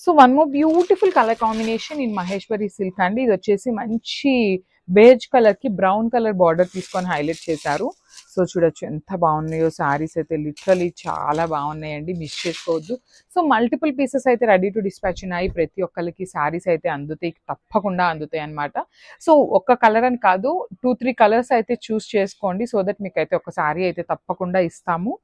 So one more beautiful colour combination in Maheshwari silk అండి. ఇది వచ్చేసి మంచి బేజ్ కలర్ కి బ్రౌన్ కలర్ బార్డర్ తీసుకొని హైలైట్ చేశారు. సో చూడొచ్చు ఎంత బాగున్నాయో శారీస్ అయితే, లిటరలీ చాలా బాగున్నాయండి, మిస్ చేసుకోవద్దు. సో మల్టిపుల్ పీసెస్ అయితే రెడీ టు డిస్పాచ్ ఉన్నాయి. ప్రతి ఒక్కరికి శారీస్ అయితే అందుతాయి, తప్పకుండా అందుతాయి అనమాట. సో ఒక్క కలర్ అని కాదు, 2-3 కలర్స్ అయితే చూస్ చేసుకోండి. సో దట్ మీకు అయితే ఒక శారీ అయితే తప్పకుండా ఇస్తాము.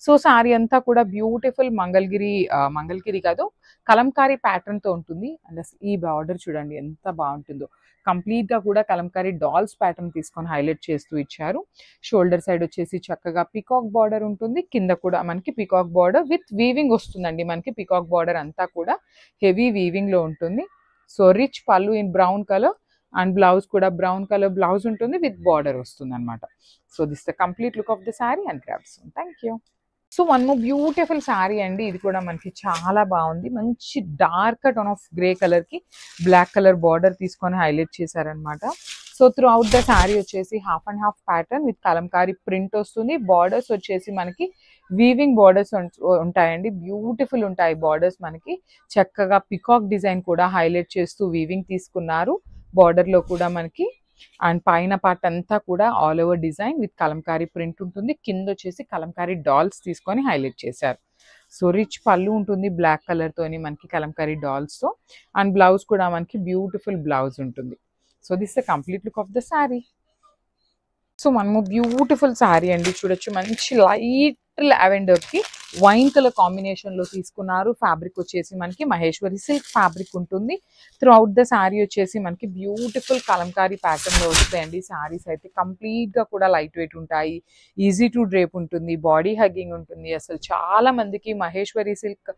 సో శారీ అంతా కూడా బ్యూటిఫుల్ మంగళగిరి కాదు, కలంకారీ ప్యాటర్న్ తో ఉంటుంది. అండ్ ఈ బార్డర్ చూడండి ఎంత బాగుంటుందో. కంప్లీట్ గా కూడా కలంకారీ డాల్స్ ప్యాటర్న్ తీసుకొని హైలైట్ చేస్తూ ఇచ్చారు. షోల్డర్ సైడ్ వచ్చేసి చక్కగా పికాక్ బార్డర్ ఉంటుంది. కింద కూడా మనకి పికాక్ బార్డర్ విత్ వీవింగ్ వస్తుందండి. మనకి పికాక్ బార్డర్ అంతా కూడా హెవీ వీవింగ్ లో ఉంటుంది. So rich pallu in brown colour and blouse కూడా బ్రౌన్ కలర్ బ్లౌజ్ ఉంటుంది విత్ బార్డర్ వస్తుంది అనమాట. So this the complete look of the sari and grabs. Thank you. So one more beautiful sari అండి. ఇది కూడా మనకి చాలా బాగుంది. మంచి dark tone of grey colour కి బ్లాక్ కలర్ బార్డర్ తీసుకొని హైలైట్ చేశారనమాట. So throughout the sari వచ్చేసి half and half pattern with Kalamkari print వస్తుంది. బార్డర్స్ వచ్చేసి మనకి వీవింగ్ బార్డర్స్ ఉంటాయండి. బ్యూటిఫుల్ ఉంటాయి బార్డర్స్. మనకి చక్కగా పికాక్ డిజైన్ కూడా హైలైట్ చేస్తూ వీవింగ్ తీసుకున్నారు. బార్డర్ లో కూడా మనకి అండ్ పైన పార్ట్ అంతా కూడా all over design with Kalamkari print ఉంటుంది. కింద వచ్చేసి కలంకారీ డాల్స్ తీసుకొని హైలైట్ చేశారు. సో రిచ్ పళ్ళు ఉంటుంది బ్లాక్ కలర్ తోని మనకి కలంకారీ డాల్స్ తో. అండ్ బ్లౌజ్ కూడా మనకి బ్యూటిఫుల్ బ్లౌజ్ ఉంటుంది. So this the complete look of the sari. So మనము బ్యూటిఫుల్ శారీ అండి. చూడొచ్చు మంచి లైట్ లావెండర్ కి వైన్ కలర్ కాంబినేషన్ లో తీసుకున్నారు. ఫ్యాబ్రిక్ వచ్చేసి మనకి మహేశ్వరి సిల్క్ ఫ్యాబ్రిక్ ఉంటుంది. త్రూ అవుట్ ద శారీ వచ్చేసి మనకి బ్యూటిఫుల్ కలంకారీ ప్యాటర్న్ లో వస్తాయండి. శారీస్ అయితే కంప్లీట్ గా కూడా లైట్ వెయిట్ ఉంటాయి, ఈజీ టు డ్రేప్ ఉంటుంది, బాడీ హగ్గింగ్ ఉంటుంది. అసలు చాలా మందికి మహేశ్వరి సిల్క్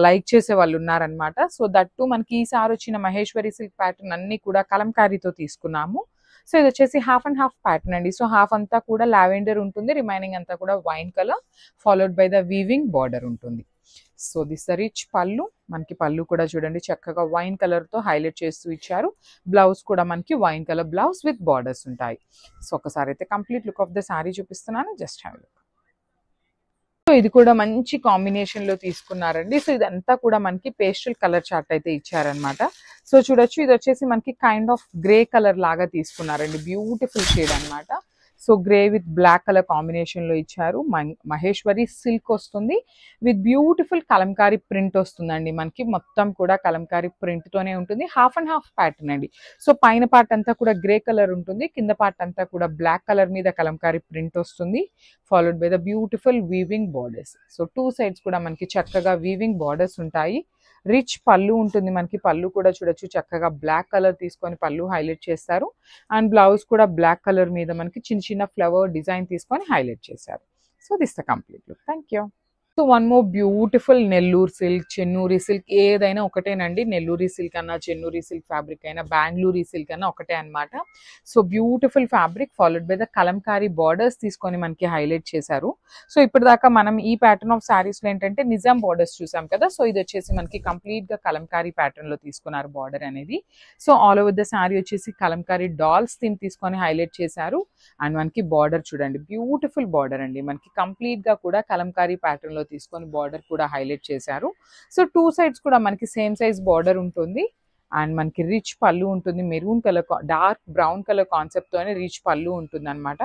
లైక్ చేసే వాళ్ళు ఉన్నారనమాట. సో దట్టు మనకి ఈసారి వచ్చిన మహేశ్వరి సిల్క్ ప్యాటర్న్ అన్ని కూడా కలంకారీతో తీసుకున్నాము. సో ఇది వచ్చేసి హాఫ్ అండ్ హాఫ్ ప్యాటర్న్ అండి. సో హాఫ్ అంతా కూడా లావెండర్ ఉంటుంది, రిమైనింగ్ అంతా కూడా wine colour followed by the weaving border ఉంటుంది. సో దిస్ ద రిచ్ పళ్ళు. మనకి పళ్ళు కూడా చూడండి చక్కగా వైన్ కలర్ తో హైలైట్ చేస్తూ ఇచ్చారు. బ్లౌజ్ కూడా మనకి wine colour blouse with borders ఉంటాయి. సో ఒకసారి అయితే complete look of the sari చూపిస్తున్నాను, జస్ట్ హ్యావ్ లుక్. సో ఇది కూడా మంచి కాంబినేషన్ లో తీసుకున్నారండి. సో ఇదంతా కూడా మనకి పేస్టల్ కలర్ చార్ట్ అయితే ఇచ్చారనమాట. సో చూడొచ్చు ఇది వచ్చేసి మనకి కైండ్ ఆఫ్ గ్రే కలర్ లాగా తీసుకున్నారండి. బ్యూటిఫుల్ షేడ్ అనమాట. So grey with black colour combination లో ఇచ్చారు. మహేశ్వరి సిల్క్ వస్తుంది విత్ బ్యూటిఫుల్ కలంకారీ ప్రింట్ వస్తుందండి. మనకి మొత్తం కూడా కలంకారీ ప్రింట్ తోనే ఉంటుంది. హాఫ్ అండ్ హాఫ్ ప్యాటర్న్ అండి. సో పైన పార్ట్ అంతా కూడా గ్రే కలర్ ఉంటుంది, కింద పార్ట్ అంతా కూడా బ్లాక్ కలర్ మీద కలంకారీ ప్రింట్ వస్తుంది, followed by the beautiful weaving borders. So two sides కూడా మనకి చక్కగా వీవింగ్ బార్డర్స్ ఉంటాయి. రిచ్ పళ్ళు ఉంటుంది. మనకి పళ్ళు కూడా చూడొచ్చు చక్కగా బ్లాక్ కలర్ తీసుకొని పళ్ళు హైలైట్ చేస్తారు. అండ్ బ్లౌజ్ కూడా బ్లాక్ కలర్ మీద మనకి చిన్న చిన్న ఫ్లవర్ డిజైన్ తీసుకొని హైలైట్ చేశారు. So this the complete look. Thank you. So one more beautiful Nellore silk, Chennuri silk, ఏదైనా ఒకటేనండి. నెల్లూరి సిల్క్ అన్నా, చెన్నూరి సిల్క్ ఫ్యాబ్రిక్ అయినా, బెంగళూరు సిల్క్ అన్నా ఒకటే అనమాట. So beautiful fabric followed by the Kalamkari borders తీసుకొని మనకి హైలైట్ చేశారు. సో ఇప్పటిదాకా మనం ఈ ప్యాటర్న్ ఆఫ్ శారీస్ లో ఏంటంటే నిజాం బార్డర్స్ చూసాం కదా. సో ఇది వచ్చేసి మనకి కంప్లీట్ గా కలంకారీ ప్యాటర్న్ లో తీసుకున్నారు బార్డర్ అనేది. So all over the sari వచ్చేసి కలంకారీ డాల్స్ థీమ్ తీసుకొని హైలైట్ చేశారు. అండ్ మనకి బార్డర్ చూడండి బ్యూటిఫుల్ బార్డర్ అండి. మనకి కంప్లీట్ గా కూడా కలంకారీ ప్యాటర్న్ లో తీసుకొని బార్డర్ కూడా హైలైట్ చేశారు. సో టూ సైడ్స్ కూడా మనకి సేమ్ సైజ్ బార్డర్ ఉంటుంది. అండ్ మనకి రిచ్ పళ్ళు ఉంటుంది, maroon colour dark brown colour concept తోనే రిచ్ పళ్ళు ఉంటుంది అనమాట.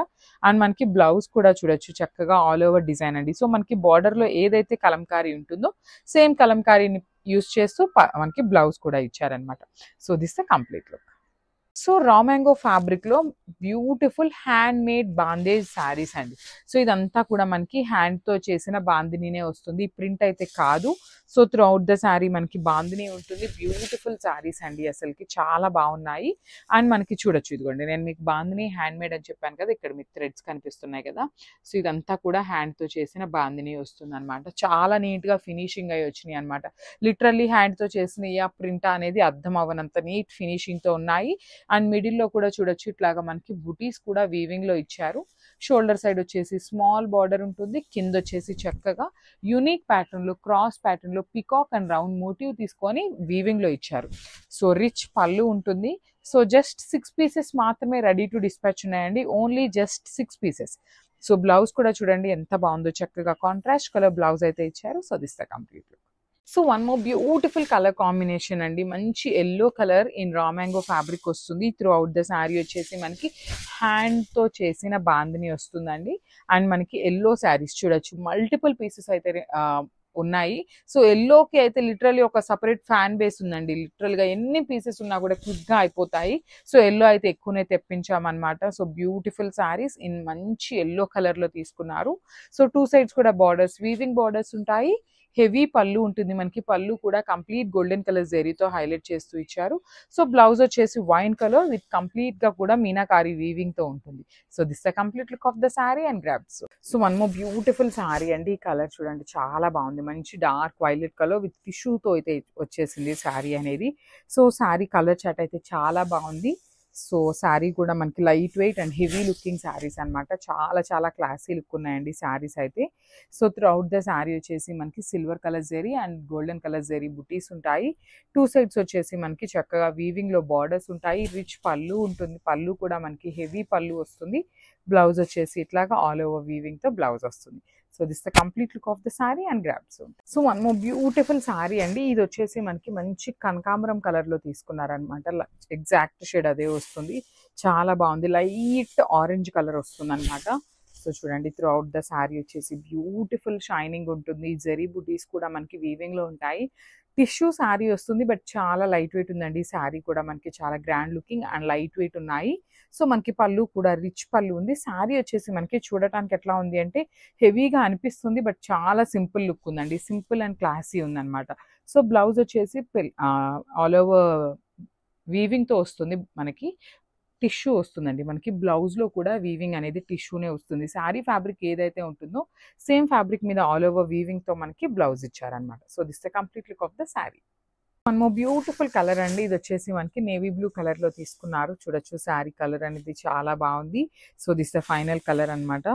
అండ్ మనకి బ్లౌజ్ కూడా చూడొచ్చు చక్కగా ఆల్ ఓవర్ డిజైన్ అండి. సో మనకి బార్డర్ లో ఏదైతే కలంకారీ ఉంటుందో సేమ్ కలంకారీని యూస్ చేస్తూ మనకి బ్లౌజ్ కూడా ఇచ్చారనమాట. So this the complete look. So raw mango fabric లో beautiful hand made bandhej saris అండి. సో ఇదంతా కూడా మనకి హ్యాండ్ తో చేసిన బాందినీనే వస్తుంది, ప్రింట్ అయితే కాదు. So throughout the sari మనకి బాందిని ఉంటుంది. బ్యూటిఫుల్ శారీస్ అండి, అసలుకి చాలా బాగున్నాయి. అండ్ మనకి చూడొచ్చు ఇదిగోండి, నేను మీకు బాందిని హ్యాండ్ మేడ్ అని చెప్పాను కదా, ఇక్కడ మీకు థ్రెడ్స్ కనిపిస్తున్నాయి కదా. సో ఇదంతా కూడా హ్యాండ్ తో చేసిన బాందిని వస్తుంది అనమాట. చాలా నీట్ గా ఫినిషింగ్ అయ్యి వచ్చినాయి అనమాట. లిటరల్లీ హ్యాండ్ తో చేసిన ఈ ప్రింట్ అనేది అర్థం అవ్వనంత నీట్ ఫినిషింగ్ తో ఉన్నాయి. అండ్ మిడిల్ లో కూడా చూడొచ్చు ఇట్లాగా మనకి బుటీస్ కూడా వీవింగ్ లో ఇచ్చారు. షోల్డర్ సైడ్ వచ్చేసి స్మాల్ బార్డర్ ఉంటుంది, కింద వచ్చేసి చక్కగా యూనిక్ ప్యాటర్న్ లో క్రాస్ ప్యాటర్న్ లో పికాక్ అండ్ రౌండ్ మోటివ్ తీసుకొని వీవింగ్ లో ఇచ్చారు. సో రిచ్ పళ్ళు ఉంటుంది. సో జస్ట్ 6 పీసెస్ మాత్రమే రెడీ టు డిస్పాచ్ ఉన్నాయండి, only just 6 pieces. So blouse కూడా చూడండి ఎంత బాగుందో, చక్కగా కాంట్రాస్ట్ కలర్ బ్లౌజ్ అయితే ఇచ్చారు. So this the complete look. So one more beautiful colour combination అండి, మంచి ఎల్లో కలర్ ఇన్ రా మ్యాంగో ఫ్యాబ్రిక్ వస్తుంది. త్రూ అవుట్ ద శారీ వచ్చేసి మనకి హ్యాండ్తో చేసిన బాందిని వస్తుందండి. అండ్ మనకి ఎల్లో శారీస్ చూడొచ్చు, మల్టిపుల్ పీసెస్ అయితే ఉన్నాయి. సో ఎల్లోకి అయితే లిటరల్లీ ఒక సపరేట్ ఫ్యాన్ బేస్ ఉందండి. లిటరల్గా ఎన్ని పీసెస్ ఉన్నా కూడా క్విక్గా అయిపోతాయి. సో ఎల్లో అయితే ఎక్కువనే తెప్పించామన్నమాట. సో బ్యూటిఫుల్ శారీస్ ఇన్ మంచి ఎల్లో కలర్లో తీసుకున్నారు. సో టూ సైడ్స్ కూడా బార్డర్స్, వీవింగ్ బార్డర్స్ ఉంటాయి. హెవీ పళ్ళు ఉంటుంది మనకి. పళ్ళు కూడా కంప్లీట్ గోల్డెన్ కలర్ జెరీతో హైలైట్ చేస్తూ ఇచ్చారు. సో బ్లౌజ్ వచ్చేసి వైన్ కలర్ విత్ కంప్లీట్ గా కూడా మీనాకారి వీవింగ్ తో ఉంటుంది. So this the complete look of the sari and grabs. So one more beautiful sari అండి. ఈ కలర్ చూడండి చాలా బాగుంది, మంచి డార్క్ వైలెట్ కలర్ విత్ టిష్యూతో అయితే వచ్చేసింది శారీ అనేది. సో శారీ కలర్ చాట్ అయితే చాలా బాగుంది. సో శారీ కూడా మనకి light weight and heavy looking saris అనమాట. చాలా చాలా క్లాసీ లుక్ ఉన్నాయండి శారీస్ అయితే. So throughout the sari వచ్చేసి మనకి silver colour zari and golden colour zari బుటీస్ ఉంటాయి. టూ సైడ్స్ వచ్చేసి మనకి చక్కగా వీవింగ్ లో బార్డర్స్ ఉంటాయి. రిచ్ పళ్ళు ఉంటుంది, పళ్ళు కూడా మనకి హెవీ పళ్ళు వస్తుంది. బ్లౌజ్ వచ్చేసి ఇట్లాగా ఆల్ ఓవర్ వీవింగ్ తో బ్లౌజ్ వస్తుంది. So this the complete look of the sari and grabs. So one more beautiful sari అండి. ఇది వచ్చేసి మనకి మంచి కనకాంబరం కలర్ లో తీసుకున్నారనమాట. ఎగ్జాక్ట్ షేడ్ అదే వస్తుంది, చాలా బాగుంది. లైట్ ఆరెంజ్ కలర్ వస్తుంది అనమాట. సో చూడండి త్రూ అవుట్ ద శారీ వచ్చేసి బ్యూటిఫుల్ షైనింగ్ ఉంటుంది. జెరీ బుటీస్ కూడా మనకి వీవింగ్ లో ఉంటాయి. టిష్యూ శారీ వస్తుంది బట్ చాలా లైట్ వెయిట్ ఉందండి. శారీ కూడా మనకి చాలా grand looking and light weight ఉన్నాయి. సో మనకి పళ్ళు కూడా రిచ్ పళ్ళు ఉంది. శారీ వచ్చేసి మనకి చూడటానికి ఎట్లా ఉంది అంటే హెవీగా అనిపిస్తుంది బట్ చాలా సింపుల్ లుక్ ఉందండి. సింపుల్ అండ్ క్లాసీ ఉందన్నమాట. సో బ్లౌజ్ వచ్చేసి ఆల్ ఓవర్ వీవింగ్తో వస్తుంది మనకి. టిష్యూ వస్తుందండి మనకి. బ్లౌజ్లో కూడా వీవింగ్ అనేది టిష్యూనే వస్తుంది. శారీ ఫ్యాబ్రిక్ ఏదైతే ఉంటుందో సేమ్ ఫ్యాబ్రిక్ మీద ఆల్ ఓవర్ వీవింగ్తో మనకి బ్లౌజ్ ఇచ్చారనమాట. So this the complete look of the sari. One more beautiful colour అండి. ఇది వచ్చేసి మనకి నేవీ బ్లూ కలర్ లో తీసుకున్నారు. చూడొచ్చు శారీ కలర్ అనేది చాలా బాగుంది. So this the final colour అనమాట.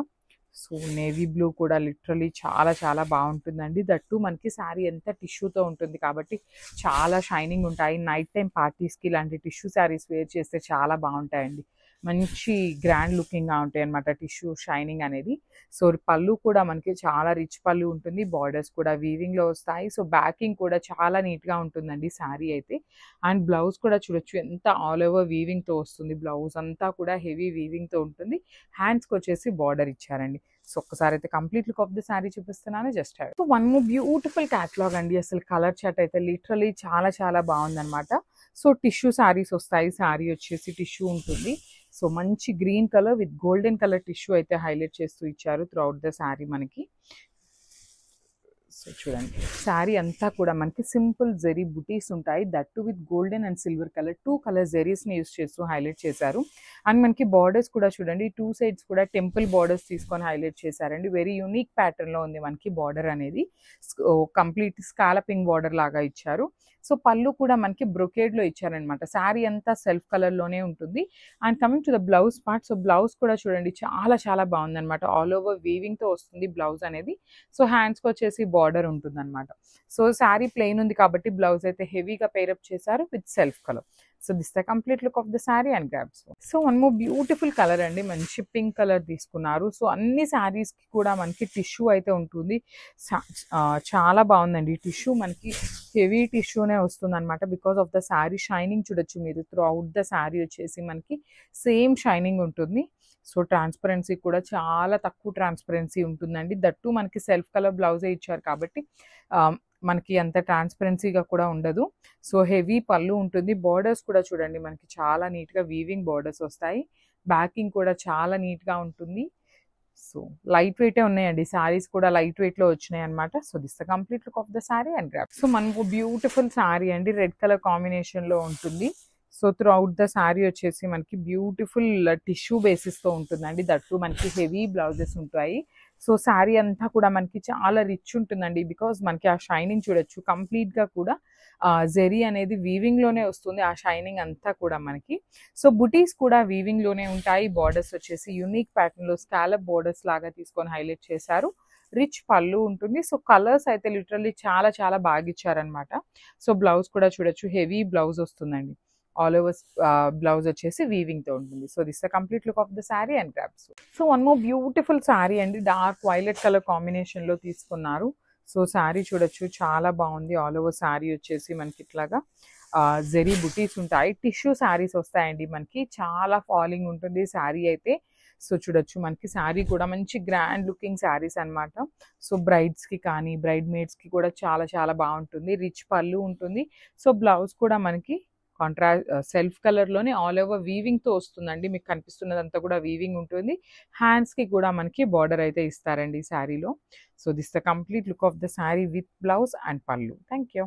సో నేవీ బ్లూ కూడా లిటరలీ చాలా చాలా బాగుంటుందండి. దట్టు మనకి శారీ ఎంత టిష్యూతో ఉంటుంది కాబట్టి చాలా షైనింగ్ ఉంటాయి. నైట్ టైం పార్టీస్కి ఇలాంటి టిష్యూ శారీస్ వేర్ చేస్తే చాలా బాగుంటాయండి. మంచి గ్రాండ్ లుకింగ్గా ఉంటాయి అనమాట టిష్యూ షైనింగ్ అనేది. సో పళ్ళు కూడా మనకి చాలా రిచ్ పళ్ళు ఉంటుంది. బార్డర్స్ కూడా వీవింగ్లో వస్తాయి. సో బ్యాకింగ్ కూడా చాలా నీట్గా ఉంటుందండి శారీ అయితే. అండ్ బ్లౌజ్ కూడా చూడొచ్చు ఎంత ఆల్ ఓవర్ వీవింగ్తో వస్తుంది. బ్లౌజ్ అంతా కూడా హెవీ వీవింగ్తో ఉంటుంది. హ్యాండ్స్కి వచ్చేసి బార్డర్ ఇచ్చారండి. సో ఒక్కసారి అయితే complete look of the sari చూపిస్తున్నాను. Just so one more beautiful catalogue అండి. అసలు కలర్ చాట్ అయితే లిటరలీ చాలా చాలా బాగుందన్నమాట. సో టిష్యూ శారీస్ వస్తాయి. శారీ వచ్చేసి టిష్యూ ఉంటుంది. సో మంచి green colour with golden colour tissue అయితే హైలైట్ చేస్తూ ఇచ్చారు త్రూ అవుట్ ద శారీ మనకి. సో చూడండి శారీ అంతా కూడా మనకి సింపుల్ జెరీ బుటీస్ ఉంటాయి. That with golden and silver colour, two colour జెరీస్ని యూస్ చేస్తూ హైలైట్ చేశారు. అండ్ మనకి బార్డర్స్ కూడా చూడండి టూ సైడ్స్ కూడా టెంపుల్ బార్డర్స్ తీసుకొని హైలైట్ చేశారండి. వెరీ యూనిక్ ప్యాటర్న్లో ఉంది మనకి బార్డర్ అనేది. కంప్లీట్ స్కాలపింగ్ బార్డర్ లాగా ఇచ్చారు. సో పళ్ళు కూడా మనకి బ్రొకేడ్లో ఇచ్చారనమాట. శారీ అంతా సెల్ఫ్ కలర్లోనే ఉంటుంది. And coming to the blouse part, so blouse కూడా చూడండి చాలా చాలా బాగుందన్నమాట. ఆల్ ఓవర్ వీవింగ్తో వస్తుంది బ్లౌజ్ అనేది. సో హ్యాండ్స్కి వచ్చేసి బార్డర్ ఉంటుంది అనమాట. సో శారీ ప్లెయిన్ ఉంది కాబట్టి బ్లౌజ్ అయితే హెవీగా పేరప్ చేశారు with self colour. So this the complete look of the sari and grabs. So one more beautiful colour అండి, మంచి పింక్ కలర్ తీసుకున్నారు. సో అన్ని శారీస్కి కూడా మనకి టిష్యూ అయితే ఉంటుంది. చాలా బాగుందండి. టిష్యూ మనకి హెవీ టిష్యూనే వస్తుంది అనమాట. Because of the sari shining చూడొచ్చు మీరు. త్రూ అవుట్ ద శారీ వచ్చేసి మనకి సేమ్ షైనింగ్ ఉంటుంది. సో ట్రాన్స్పరెన్సీ కూడా చాలా తక్కువ ట్రాన్స్పరెన్సీ ఉంటుందండి. దట్టు మనకి సెల్ఫ్ కలర్ బ్లౌజే ఇచ్చారు కాబట్టి మనకి అంత ట్రాన్స్పరెన్సీగా కూడా ఉండదు. సో హెవీ పళ్ళు ఉంటుంది. బార్డర్స్ కూడా చూడండి మనకి చాలా నీట్గా వీవింగ్ బార్డర్స్ వస్తాయి. బ్యాకింగ్ కూడా చాలా నీట్గా ఉంటుంది. సో లైట్ వెయిటే ఉన్నాయండి. శారీస్ కూడా లైట్ వెయిట్లో వచ్చినాయి అనమాట. So this the complete look of the sari and grab. So మనకు బ్యూటిఫుల్ శారీ అండి, రెడ్ కలర్ కాంబినేషన్లో ఉంటుంది. So throughout the sari వచ్చేసి మనకి బ్యూటిఫుల్ టిష్యూ బేసిస్తో ఉంటుందండి. దట్టు మనకి హెవీ బ్లౌజెస్ ఉంటాయి. సో శారీ అంతా కూడా మనకి చాలా రిచ్ ఉంటుందండి. బికాజ్ మనకి ఆ షైనింగ్ చూడొచ్చు కంప్లీట్గా కూడా జెరీ అనేది వీవింగ్లోనే వస్తుంది. ఆ షైనింగ్ అంతా కూడా మనకి. సో బుటీస్ కూడా వీవింగ్లోనే ఉంటాయి. బార్డర్స్ వచ్చేసి యూనిక్ ప్యాటర్న్లో స్కాలప్ బార్డర్స్ లాగా తీసుకొని హైలైట్ చేశారు. రిచ్ పళ్ళు ఉంటుంది. సో కలర్స్ అయితే లిటరల్లీ చాలా చాలా బాగా ఇచ్చారనమాట. సో బ్లౌజ్ కూడా చూడొచ్చు హెవీ బ్లౌజ్ వస్తుందండి. ఆల్ ఓవర్ బ్లౌజ్ వచ్చేసి వీవింగ్తో ఉంటుంది. So this the complete look of the sari and grabs. So one more beautiful sari అండి, డార్క్ వైలెట్ కలర్ కాంబినేషన్లో తీసుకున్నారు. సో శారీ చూడొచ్చు చాలా బాగుంది. ఆల్ ఓవర్ శారీ వచ్చేసి మనకి ఇట్లాగా జెరీ బుటీస్ ఉంటాయి. టిష్యూ శారీస్ వస్తాయండి మనకి. చాలా ఫాలింగ్ ఉంటుంది శారీ అయితే. సో చూడొచ్చు మనకి శారీ కూడా మంచి గ్రాండ్ లుకింగ్ శారీస్ అన్నమాట. సో బ్రైడ్స్కి కానీ బ్రైడ్ మేడ్స్కి కూడా చాలా చాలా బాగుంటుంది. రిచ్ పళ్ళు ఉంటుంది. సో బ్లౌజ్ కూడా మనకి సెల్ఫ్ కలర్లోనే ఆల్ ఓవర్ వీవింగ్తో వస్తుందండి. మీకు కనిపిస్తున్నదంతా కూడా వీవింగ్ ఉంటుంది. హ్యాండ్స్కి కూడా మనకి బార్డర్ అయితే ఇస్తారండి ఈ శారీలో. So this the complete look of the sari with blouse and pallu. Thank you.